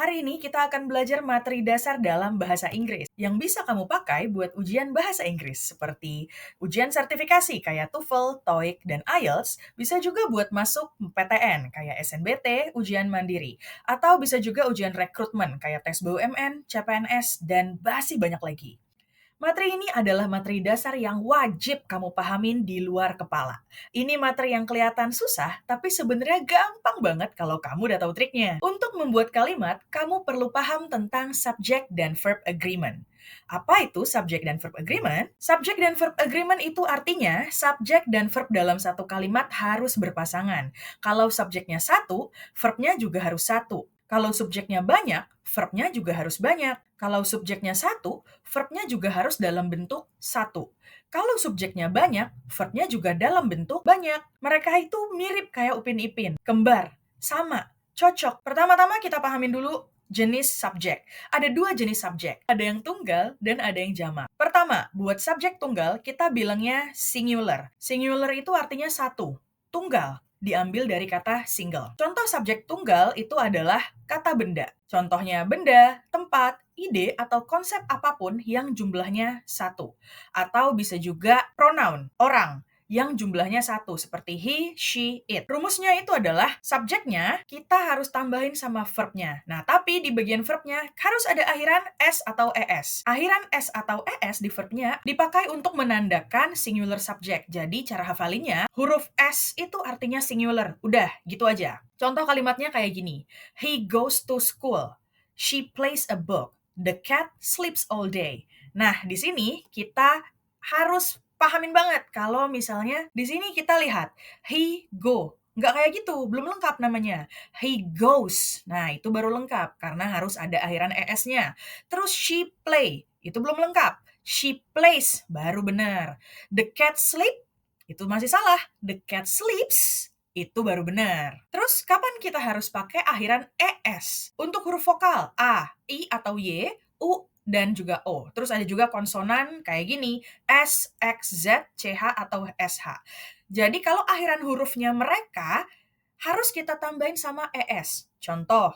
Hari ini kita akan belajar materi dasar dalam bahasa Inggris yang bisa kamu pakai buat ujian bahasa Inggris seperti ujian sertifikasi kayak TOEFL, TOEIC, dan IELTS, bisa juga buat masuk PTN kayak SNBT, ujian mandiri, atau bisa juga ujian rekrutmen kayak tes BUMN, CPNS, dan masih banyak lagi. Materi ini adalah materi dasar yang wajib kamu pahamin di luar kepala. Ini materi yang kelihatan susah, tapi sebenarnya gampang banget kalau kamu udah tahu triknya. Untuk membuat kalimat, kamu perlu paham tentang subject dan verb agreement. Apa itu subject dan verb agreement? Subject dan verb agreement itu artinya subjek dan verb dalam satu kalimat harus berpasangan. Kalau subjeknya satu, verbnya juga harus satu. Kalau subjeknya banyak, verbnya juga harus banyak. Kalau subjeknya satu, verbnya juga harus dalam bentuk satu. Kalau subjeknya banyak, verbnya juga dalam bentuk banyak. Mereka itu mirip kayak Upin Ipin, kembar, sama, cocok. Pertama-tama kita pahamin dulu jenis subjek. Ada dua jenis subjek, ada yang tunggal dan ada yang jamak. Pertama, buat subjek tunggal kita bilangnya singular. Singular itu artinya satu, tunggal diambil dari kata single. Contoh subjek tunggal itu adalah kata benda. Contohnya benda, tempat, ide, atau konsep apapun yang jumlahnya satu. Atau bisa juga pronoun, orang, yang jumlahnya satu, seperti he, she, it. Rumusnya itu adalah subjeknya kita harus tambahin sama verbnya. Nah, tapi di bagian verbnya harus ada akhiran s atau es. Akhiran s atau es di verbnya dipakai untuk menandakan singular subject. Jadi cara hafalinnya, huruf s itu artinya singular. Udah, gitu aja. Contoh kalimatnya kayak gini. He goes to school. She plays a book. The cat sleeps all day. Nah, di sini kita harus pahamin banget kalau misalnya di sini kita lihat he go. Nggak kayak gitu, belum lengkap namanya. He goes. Nah, itu baru lengkap karena harus ada akhiran es-nya. Terus she play, itu belum lengkap. She plays, baru benar. The cat sleep, itu masih salah. The cat sleeps, itu baru benar. Terus kapan kita harus pakai akhiran es? Untuk huruf vokal A, I atau Y, U, dan juga O. Terus ada juga konsonan kayak gini, S, X, Z, CH, atau SH. Jadi kalau akhiran hurufnya mereka, harus kita tambahin sama ES. Contoh,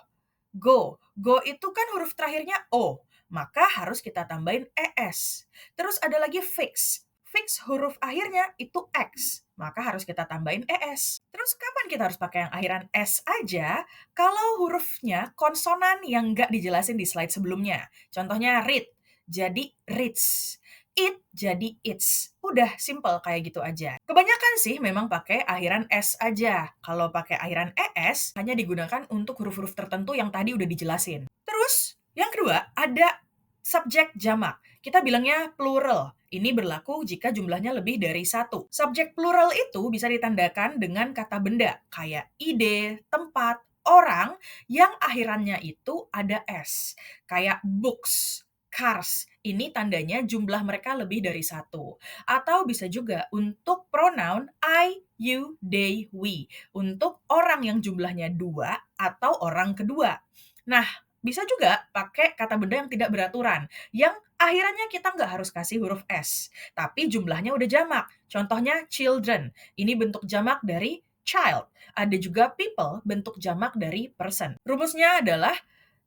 go. Go itu kan huruf terakhirnya O, maka harus kita tambahin ES. Terus ada lagi fix. Fix huruf akhirnya itu X, maka harus kita tambahin ES. Terus kapan kita harus pakai yang akhiran S aja? Kalau hurufnya konsonan yang nggak dijelasin di slide sebelumnya. Contohnya read, jadi reads. It jadi its. Udah simple kayak gitu aja. Kebanyakan sih memang pakai akhiran S aja. Kalau pakai akhiran ES hanya digunakan untuk huruf-huruf tertentu yang tadi udah dijelasin. Terus yang kedua ada subjek jamak. Kita bilangnya plural. Ini berlaku jika jumlahnya lebih dari satu. Subjek plural itu bisa ditandakan dengan kata benda, kayak ide, tempat, orang, yang akhirannya itu ada S. Kayak books, cars, ini tandanya jumlah mereka lebih dari satu. Atau bisa juga untuk pronoun I, you, they, we. Untuk orang yang jumlahnya dua atau orang kedua. Nah, bisa juga pakai kata benda yang tidak beraturan, yang akhirannya kita nggak harus kasih huruf S, tapi jumlahnya udah jamak. Contohnya children, ini bentuk jamak dari child. Ada juga people, bentuk jamak dari person. Rumusnya adalah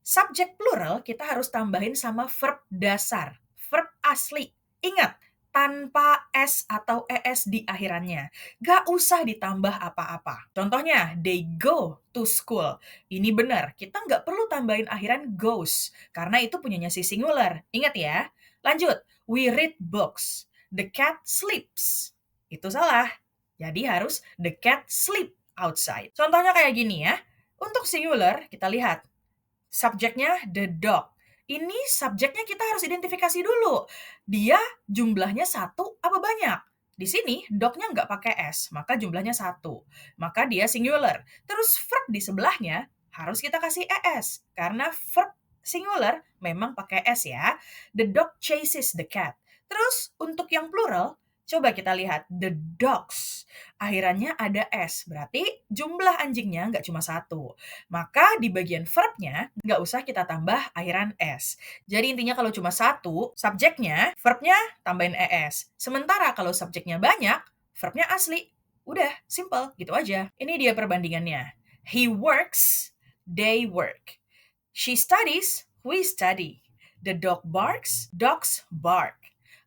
subjek plural kita harus tambahin sama verb dasar, verb asli. Ingat, tanpa S atau ES di akhirannya. Gak usah ditambah apa-apa. Contohnya, they go to school. Ini benar, kita nggak perlu tambahin akhiran goes, karena itu punyanya si singular. Ingat ya. Lanjut, we read books. The cat sleeps. Itu salah. Jadi harus the cat sleep outside. Contohnya kayak gini ya. Untuk singular, kita lihat. Subjeknya the dog. Ini subjeknya kita harus identifikasi dulu. Dia jumlahnya satu apa banyak? Di sini dog-nya nggak pakai S, maka jumlahnya satu. Maka dia singular. Terus verb di sebelahnya harus kita kasih ES. Karena verb singular memang pakai S ya. The dog chases the cat. Terus untuk yang plural, coba kita lihat the dogs. Akhirannya ada S, berarti jumlah anjingnya nggak cuma satu. Maka di bagian verbnya nggak usah kita tambah akhiran S. Jadi intinya kalau cuma satu, subjeknya, verbnya tambahin ES. Sementara kalau subjeknya banyak, verbnya asli. Udah, simple, gitu aja. Ini dia perbandingannya. He works, they work. She studies, we study. The dog barks, dogs bark.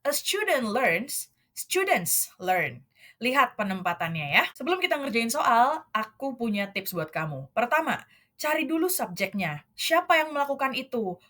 A student learns, students learn. Lihat penempatannya ya. Sebelum kita ngerjain soal, aku punya tips buat kamu. Pertama, cari dulu subjeknya. Siapa yang melakukan itu?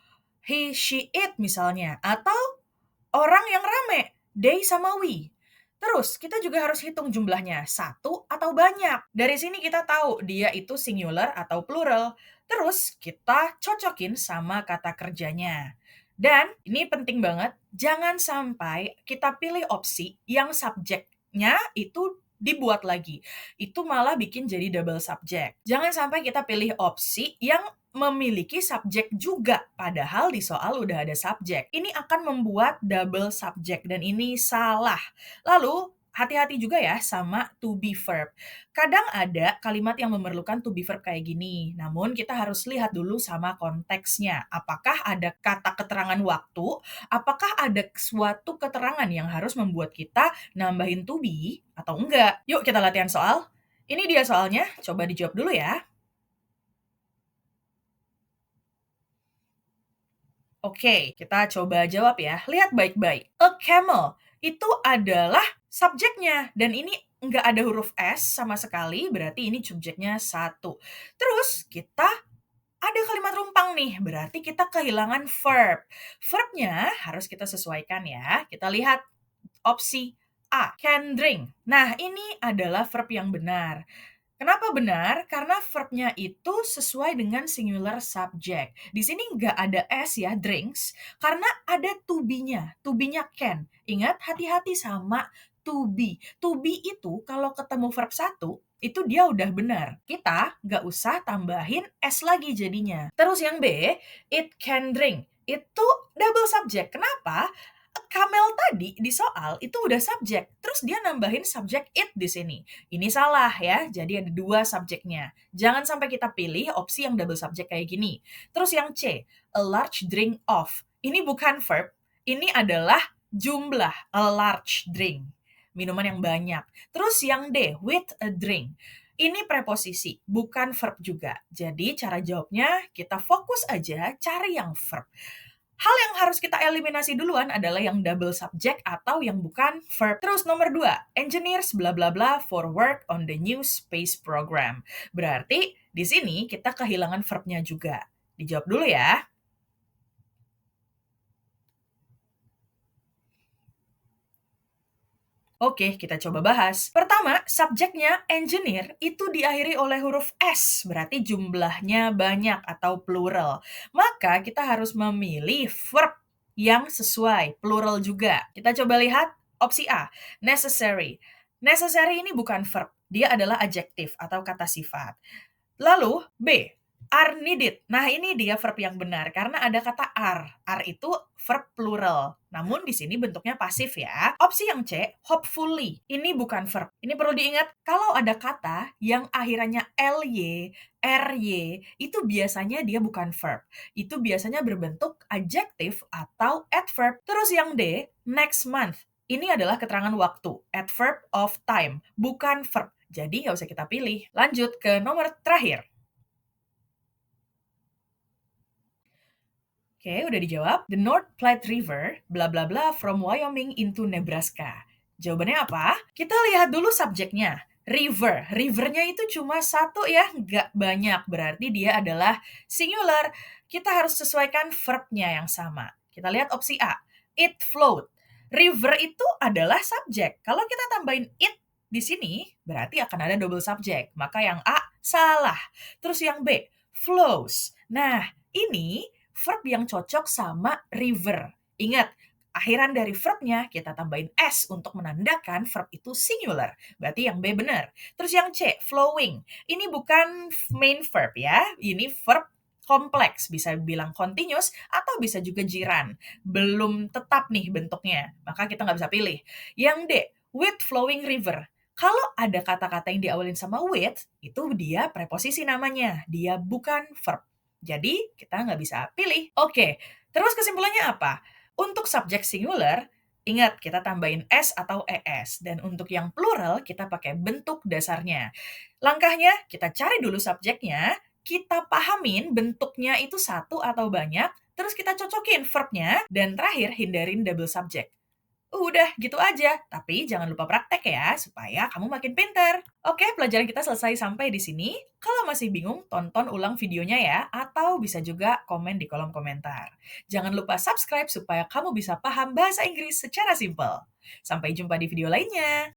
He, she, it misalnya. Atau orang yang rame, they sama we. Terus, kita juga harus hitung jumlahnya, satu atau banyak. Dari sini kita tahu dia itu singular atau plural. Terus, kita cocokin sama kata kerjanya. Dan, ini penting banget, jangan sampai kita pilih opsi yang subjeknya itu dibuat lagi. Itu malah bikin jadi double subject. Jangan sampai kita pilih opsi yang memiliki subjek juga, padahal di soal udah ada subjek. Ini akan membuat double subject dan ini salah. Lalu, hati-hati juga ya sama to be verb. Kadang ada kalimat yang memerlukan to be verb kayak gini, namun kita harus lihat dulu sama konteksnya. Apakah ada kata keterangan waktu? Apakah ada suatu keterangan yang harus membuat kita nambahin to be atau enggak? Yuk kita latihan soal. Ini dia soalnya, coba dijawab dulu ya. Oke, kita coba jawab ya. Lihat baik-baik. A camel itu adalah subjeknya dan ini nggak ada huruf S sama sekali, berarti ini subjeknya satu. Terus kita ada kalimat rumpang nih, berarti kita kehilangan verb. Verbnya harus kita sesuaikan ya. Kita lihat opsi A, can drink. Nah, ini adalah verb yang benar. Kenapa benar? Karena verbnya itu sesuai dengan singular subject. Di sini nggak ada S ya, drinks, karena ada to be-nya. To be-nya can. Ingat, hati-hati sama to be. To be itu kalau ketemu verb satu, itu dia udah benar. Kita nggak usah tambahin S lagi jadinya. Terus yang B, it can drink. Itu double subject. Kenapa? Camel tadi di soal itu udah subjek, terus dia nambahin subjek it di sini. Ini salah ya, jadi ada dua subjeknya. Jangan sampai kita pilih opsi yang double subjek kayak gini. Terus yang C, a large drink of. Ini bukan verb, ini adalah jumlah, a large drink. Minuman yang banyak. Terus yang D, with a drink. Ini preposisi, bukan verb juga. Jadi cara jawabnya kita fokus aja cari yang verb. Hal yang harus kita eliminasi duluan adalah yang double subject atau yang bukan verb. Terus nomor 2, engineers bla bla bla for work on the new space program. Berarti di sini kita kehilangan verbnya juga. Dijawab dulu ya. Oke, kita coba bahas. Pertama, subjeknya engineer itu diakhiri oleh huruf S, berarti jumlahnya banyak atau plural. Maka kita harus memilih verb yang sesuai, plural juga. Kita coba lihat opsi A, necessary. Necessary ini bukan verb, dia adalah adjektif atau kata sifat. Lalu B, are needed. Nah, ini dia verb yang benar karena ada kata are. Are itu verb plural. Namun di sini bentuknya pasif ya. Opsi yang C, hopefully. Ini bukan verb. Ini perlu diingat kalau ada kata yang akhirannya ly, ry, itu biasanya dia bukan verb. Itu biasanya berbentuk adjektif atau adverb. Terus yang D, next month. Ini adalah keterangan waktu, adverb of time, bukan verb. Jadi nggak usah kita pilih. Lanjut ke nomor terakhir. Oke, udah dijawab. The North Platte River, bla bla bla, from Wyoming into Nebraska. Jawabannya apa? Kita lihat dulu subjeknya. River. Rivernya itu cuma satu ya, nggak banyak. Berarti dia adalah singular. Kita harus sesuaikan verbnya yang sama. Kita lihat opsi A. It flowed. River itu adalah subjek. Kalau kita tambahin it di sini, berarti akan ada double subject. Maka yang A salah. Terus yang B, flows. Nah, ini verb yang cocok sama river. Ingat, akhiran dari verbnya kita tambahin S untuk menandakan verb itu singular. Berarti yang B benar. Terus yang C, flowing. Ini bukan main verb ya. Ini verb kompleks, bisa bilang continuous atau bisa juga jiran. Belum tetap nih bentuknya, maka kita nggak bisa pilih. Yang D, with flowing river. Kalau ada kata-kata yang diawalin sama with, itu dia preposisi namanya. Dia bukan verb. Jadi, kita nggak bisa pilih. Oke, terus kesimpulannya apa? Untuk subjek singular, ingat kita tambahin S atau ES. Dan untuk yang plural, kita pakai bentuk dasarnya. Langkahnya, kita cari dulu subjeknya, Kita pahamin bentuknya itu satu atau banyak, terus kita cocokin verb-nya, dan terakhir hindarin double subject. Udah, gitu aja. Tapi jangan lupa praktek ya, supaya kamu makin pinter. Oke, pelajaran kita selesai sampai di sini. Kalau masih bingung, tonton ulang videonya ya, atau bisa juga komen di kolom komentar. Jangan lupa subscribe supaya kamu bisa paham bahasa Inggris secara simpel. Sampai jumpa di video lainnya.